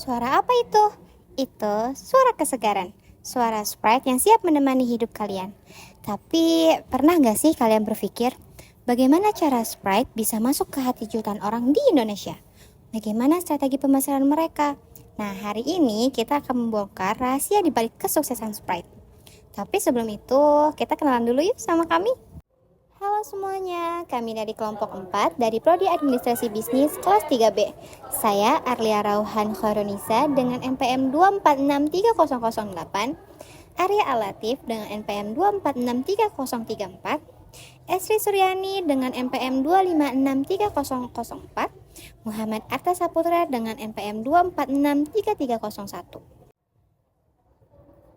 Suara apa itu? Itu suara kesegaran. Suara Sprite yang siap menemani hidup kalian. Tapi pernah gak sih kalian berpikir bagaimana cara Sprite bisa masuk ke hati jutaan orang di Indonesia? Bagaimana strategi pemasaran mereka? Nah, hari ini kita akan membongkar rahasia di balik kesuksesan Sprite. Tapi sebelum itu, kita kenalan dulu yuk sama kami. Halo semuanya, kami dari kelompok 4 dari Prodi Administrasi Bisnis kelas 3B. Saya Arlia Rauhan Khoronisa dengan NPM 2463008, Arya Alatif dengan NPM 2463034, Esri Suryani dengan NPM 2563004, Muhammad Arta Saputra dengan NPM 2463301.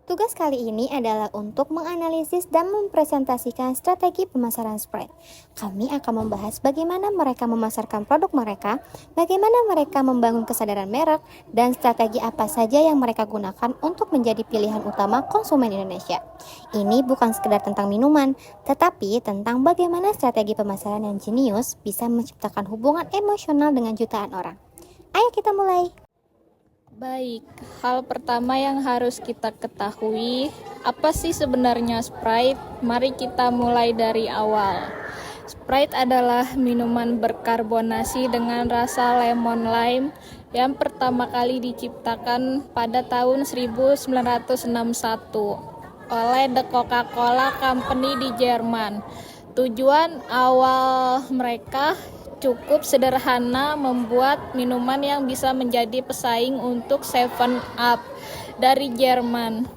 Tugas kali ini adalah untuk menganalisis dan mempresentasikan strategi pemasaran Sprite. Kami akan membahas bagaimana mereka memasarkan produk mereka, bagaimana mereka membangun kesadaran merek, dan strategi apa saja yang mereka gunakan untuk menjadi pilihan utama konsumen Indonesia. Ini bukan sekedar tentang minuman, tetapi tentang bagaimana strategi pemasaran yang jenius bisa menciptakan hubungan emosional dengan jutaan orang. Ayo kita mulai! Baik, hal pertama yang harus kita ketahui, apa sih sebenarnya Sprite? Mari kita mulai dari awal. Sprite adalah minuman berkarbonasi dengan rasa lemon lime yang pertama kali diciptakan pada tahun 1961 oleh The Coca-Cola Company di Jerman. Tujuan awal mereka cukup sederhana, membuat minuman yang bisa menjadi pesaing untuk 7up dari Jerman.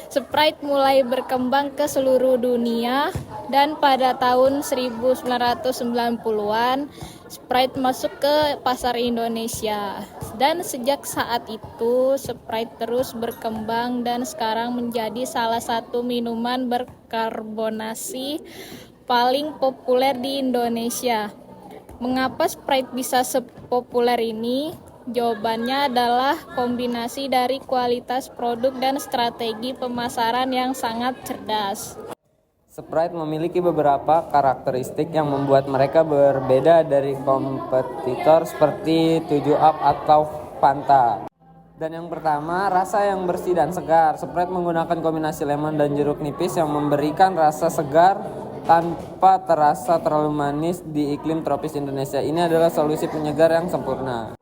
Sprite mulai berkembang ke seluruh dunia dan pada tahun 1990-an Sprite masuk ke pasar Indonesia. Dan sejak saat itu Sprite terus berkembang dan sekarang menjadi salah satu minuman berkarbonasi paling populer di Indonesia. Mengapa Sprite bisa sepopuler ini? Jawabannya adalah kombinasi dari kualitas produk dan strategi pemasaran yang sangat cerdas. Sprite memiliki beberapa karakteristik yang membuat mereka berbeda dari kompetitor seperti 7up atau Fanta. Dan yang pertama, rasa yang bersih dan segar. Sprite menggunakan kombinasi lemon dan jeruk nipis yang memberikan rasa segar tanpa terasa terlalu manis di iklim tropis Indonesia. Ini adalah solusi penyegar yang sempurna.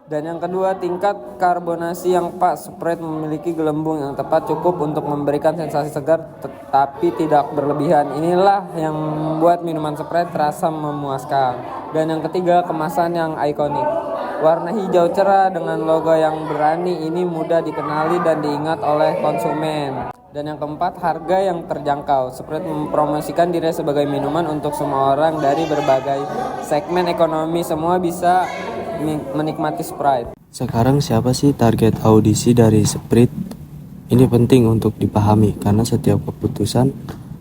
Dan yang kedua, tingkat karbonasi yang pas. Sprite memiliki gelembung yang tepat, cukup untuk memberikan sensasi segar tetapi tidak berlebihan. Inilah yang membuat minuman Sprite terasa memuaskan. Dan yang ketiga, kemasan yang ikonik. Warna hijau cerah dengan logo yang berani ini mudah dikenali dan diingat oleh konsumen. Dan yang keempat, harga yang terjangkau. Sprite mempromosikan diri sebagai minuman untuk semua orang dari berbagai segmen ekonomi. Semua bisa menikmati Sprite. Sekarang siapa sih target audisi dari Sprite? Ini penting untuk dipahami karena setiap keputusan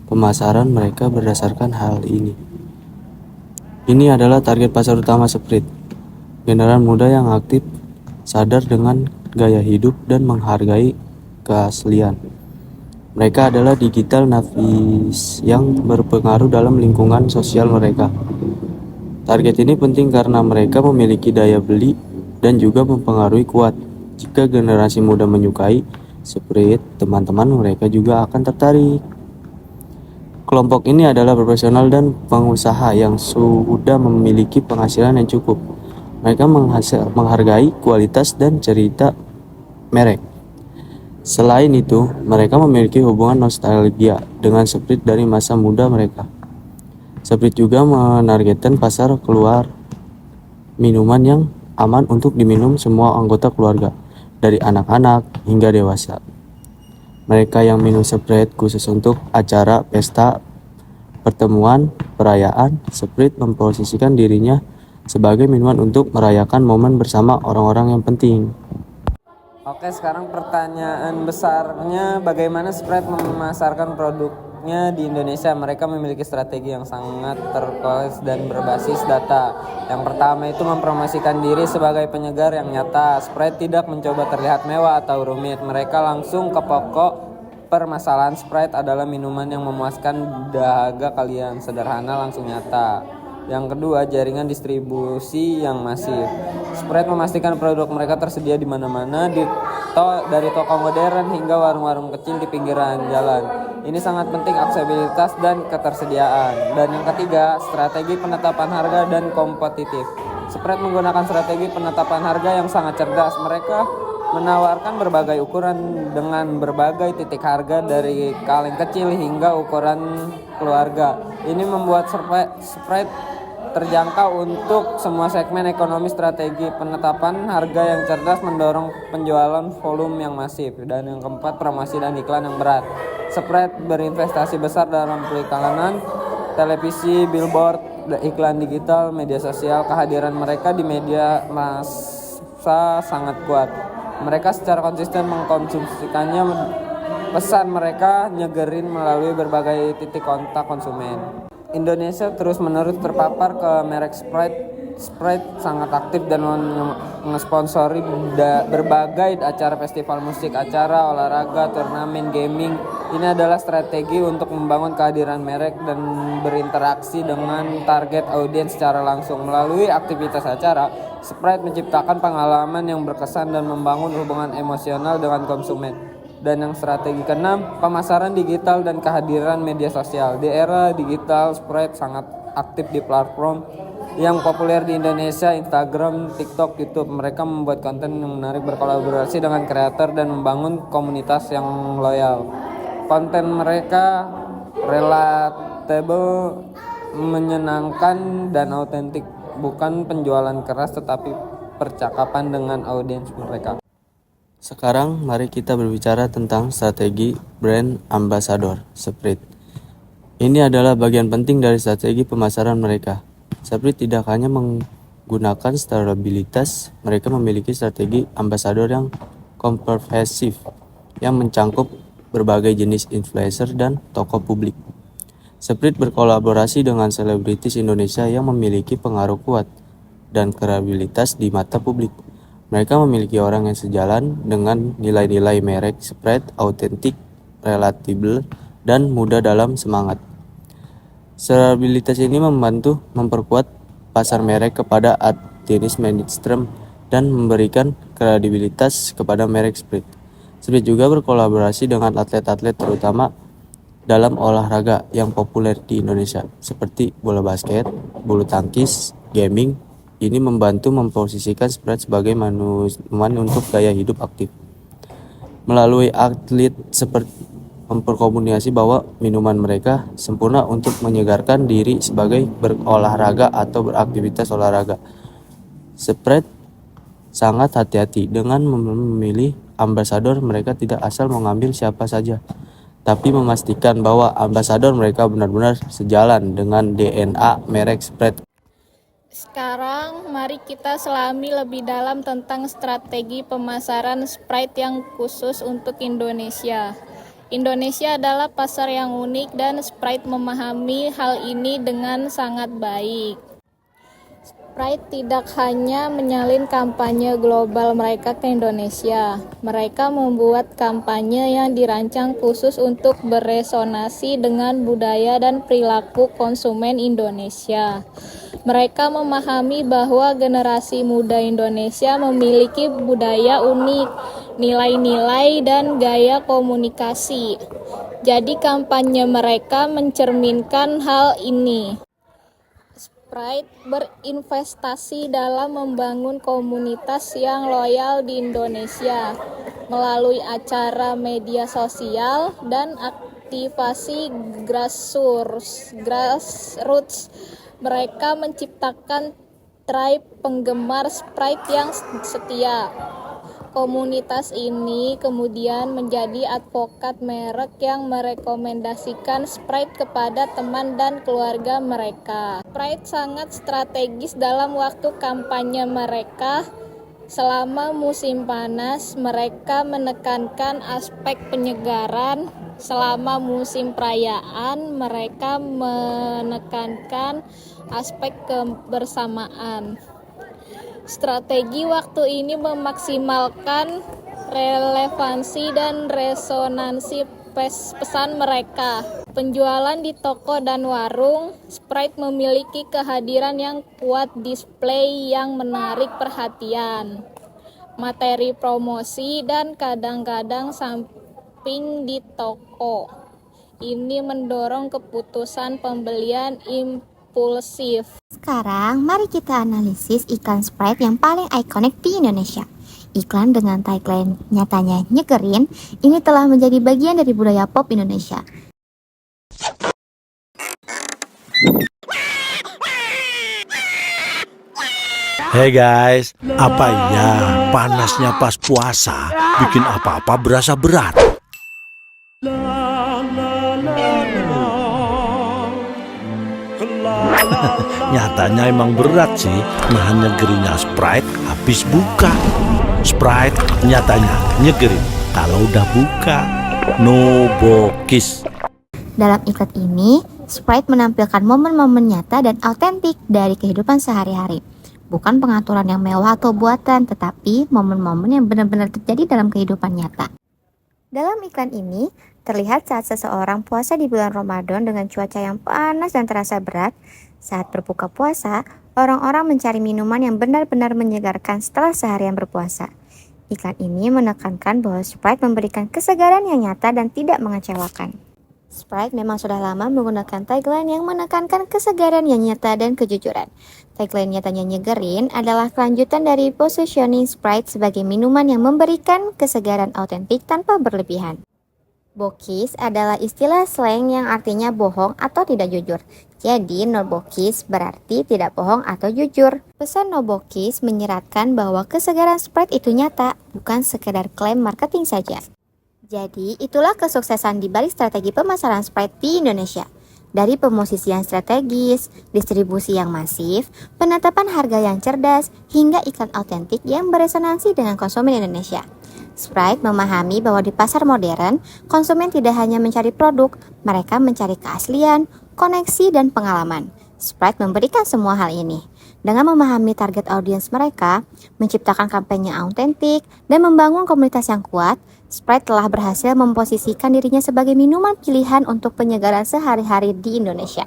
pemasaran mereka berdasarkan hal ini. Ini adalah target pasar utama Sprite. Generasi muda yang aktif, sadar dengan gaya hidup dan menghargai keaslian. Mereka adalah digital natives yang berpengaruh dalam lingkungan sosial mereka. Target ini penting karena mereka memiliki daya beli dan juga mempengaruhi kuat. Jika generasi muda menyukai Sprite, teman-teman mereka juga akan tertarik. Kelompok ini adalah profesional dan pengusaha yang sudah memiliki penghasilan yang cukup. Mereka menghargai kualitas dan cerita merek. Selain itu, mereka memiliki hubungan nostalgia dengan Sprite dari masa muda mereka. Sprite juga menargetkan pasar keluar minuman yang aman untuk diminum semua anggota keluarga, dari anak-anak hingga dewasa. Mereka yang minum Sprite khusus untuk acara, pesta, pertemuan, perayaan. Sprite memposisikan dirinya sebagai minuman untuk merayakan momen bersama orang-orang yang penting. Oke, sekarang pertanyaan besarnya, bagaimana Sprite memasarkan produknya di Indonesia? Mereka memiliki strategi yang sangat terkoneksi dan berbasis data. Yang pertama itu mempromosikan diri sebagai penyegar yang nyata. Sprite tidak mencoba terlihat mewah atau rumit. Mereka langsung ke pokok permasalahan. Sprite adalah minuman yang memuaskan dahaga kalian, sederhana, langsung nyata. Yang kedua, jaringan distribusi yang masif. Sprite memastikan produk mereka tersedia di mana-mana, dari toko modern hingga warung-warung kecil di pinggiran jalan. Ini sangat penting aksesibilitas dan ketersediaan. Dan yang ketiga, strategi penetapan harga dan kompetitif. Sprite menggunakan strategi penetapan harga yang sangat cerdas. Mereka menawarkan berbagai ukuran dengan berbagai titik harga dari kaleng kecil hingga ukuran keluarga. Ini membuat Sprite terjangkau untuk semua segmen ekonomi. Strategi penetapan harga yang cerdas mendorong penjualan volume yang masif. Dan yang keempat, promosi dan iklan yang berat. Sprite berinvestasi besar dalam periklanan, televisi, billboard, iklan digital, media sosial. Kehadiran mereka di media massa sangat kuat. Mereka secara konsisten mengkonsumsikannya. Pesan mereka nyegerin melalui berbagai titik kontak konsumen. Indonesia terus-menerus terpapar ke merek Sprite. Sprite sangat aktif dan mengsponsori berbagai acara festival musik, acara olahraga, turnamen gaming. Ini adalah strategi untuk membangun kehadiran merek dan berinteraksi dengan target audiens secara langsung. Melalui aktivitas acara, Sprite menciptakan pengalaman yang berkesan dan membangun hubungan emosional dengan konsumen. Dan yang strategi keenam, pemasaran digital dan kehadiran media sosial. Di era digital, Sprite sangat aktif di platform yang populer di Indonesia, Instagram, TikTok, YouTube. Mereka membuat konten yang menarik, berkolaborasi dengan kreator dan membangun komunitas yang loyal. Konten mereka relatable, menyenangkan, dan autentik. Bukan penjualan keras, tetapi percakapan dengan audiens mereka. Sekarang mari kita berbicara tentang strategi brand ambassador Sprite. Ini adalah bagian penting dari strategi pemasaran mereka. Sprite tidak hanya menggunakan stabilitas, mereka memiliki strategi ambassador yang komprehensif yang mencangkup berbagai jenis influencer dan tokoh publik. Sprite berkolaborasi dengan selebritis Indonesia yang memiliki pengaruh kuat dan kredibilitas di mata publik. Mereka memiliki orang yang sejalan dengan nilai-nilai merek Sprite, autentik, relatable, dan mudah dalam semangat. Stabilitas ini membantu memperkuat pasar merek kepada jenis mainstream dan memberikan kredibilitas kepada merek Sprite. Sprite juga berkolaborasi dengan atlet-atlet terutama dalam olahraga yang populer di Indonesia seperti bola basket, bulu tangkis, gaming. Ini membantu memposisikan Sprite sebagai minuman untuk gaya hidup aktif. Melalui atlet seperti memperkomunikasi bahwa minuman mereka sempurna untuk menyegarkan diri sebagai berolahraga atau beraktivitas olahraga. Sprite sangat hati-hati dengan memilih ambasador. Mereka tidak asal mengambil siapa saja, tapi memastikan bahwa ambasador mereka benar-benar sejalan dengan DNA merek Sprite. Sekarang mari kita selami lebih dalam tentang strategi pemasaran Sprite yang khusus untuk Indonesia. Indonesia adalah pasar yang unik dan Sprite memahami hal ini dengan sangat baik. Sprite tidak hanya menyalin kampanye global mereka ke Indonesia. Mereka membuat kampanye yang dirancang khusus untuk beresonasi dengan budaya dan perilaku konsumen Indonesia. Mereka memahami bahwa generasi muda Indonesia memiliki budaya unik, nilai-nilai, dan gaya komunikasi. Jadi kampanye mereka mencerminkan hal ini. Sprite berinvestasi dalam membangun komunitas yang loyal di Indonesia melalui acara media sosial dan aktivasi grassroots. Mereka menciptakan tribe penggemar Sprite yang setia. Komunitas ini kemudian menjadi advokat merek yang merekomendasikan Sprite kepada teman dan keluarga mereka. Sprite sangat strategis dalam waktu kampanye mereka. Selama musim panas, mereka menekankan aspek penyegaran. Selama musim perayaan, mereka menekankan aspek kebersamaan. Strategi waktu ini memaksimalkan relevansi dan resonansi pesan mereka. Penjualan di toko dan warung, Sprite memiliki kehadiran yang kuat, display yang menarik perhatian, materi promosi, dan kadang-kadang samping di toko. Ini mendorong keputusan pembelian impulsif. Sekarang mari kita analisis iklan Sprite yang paling ikonik di Indonesia. Iklan dengan tagline nyatanya nyegerin ini telah menjadi bagian dari budaya pop Indonesia. Hey guys, apa ya panasnya pas puasa bikin apa-apa berasa berat? Nyatanya emang berat sih nahan nyegerinya Sprite habis buka. Sprite nyatanya nyegerin kalau udah buka. No bokis. Dalam iklan ini, Sprite menampilkan momen-momen nyata dan autentik dari kehidupan sehari-hari. Bukan pengaturan yang mewah atau buatan, tetapi momen-momen yang benar-benar terjadi dalam kehidupan nyata. Dalam iklan ini, terlihat saat seseorang puasa di bulan Ramadan dengan cuaca yang panas dan terasa berat. Saat berbuka puasa, orang-orang mencari minuman yang benar-benar menyegarkan setelah seharian berpuasa. Iklan ini menekankan bahwa Sprite memberikan kesegaran yang nyata dan tidak mengecewakan. Sprite memang sudah lama menggunakan tagline yang menekankan kesegaran yang nyata dan kejujuran. Tagline nyatanya nyegerin adalah kelanjutan dari positioning Sprite sebagai minuman yang memberikan kesegaran autentik tanpa berlebihan. Bokis adalah istilah slang yang artinya bohong atau tidak jujur. Jadi no bokis berarti tidak bohong atau jujur. Pesan no bokis menyeratkan bahwa kesegaran Sprite itu nyata, bukan sekedar klaim marketing saja. Jadi, itulah kesuksesan di balik strategi pemasaran Sprite di Indonesia. Dari pemosisian strategis, distribusi yang masif, penetapan harga yang cerdas, hingga iklan autentik yang beresonansi dengan konsumen Indonesia. Sprite memahami bahwa di pasar modern, konsumen tidak hanya mencari produk, mereka mencari keaslian, koneksi, dan pengalaman. Sprite memberikan semua hal ini. Dengan memahami target audiens mereka, menciptakan kampanye autentik, dan membangun komunitas yang kuat, Sprite telah berhasil memposisikan dirinya sebagai minuman pilihan untuk penyegaran sehari-hari di Indonesia.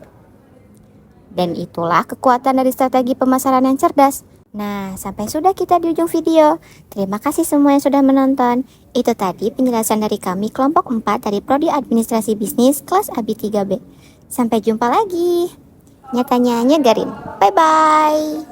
Dan itulah kekuatan dari strategi pemasaran yang cerdas. Nah, sampai sudah kita di ujung video. Terima kasih semua yang sudah menonton. Itu tadi penjelasan dari kami kelompok 4 dari Prodi Administrasi Bisnis kelas AB 3B. Sampai jumpa lagi. Nyatanya nyegerin. Bye-bye.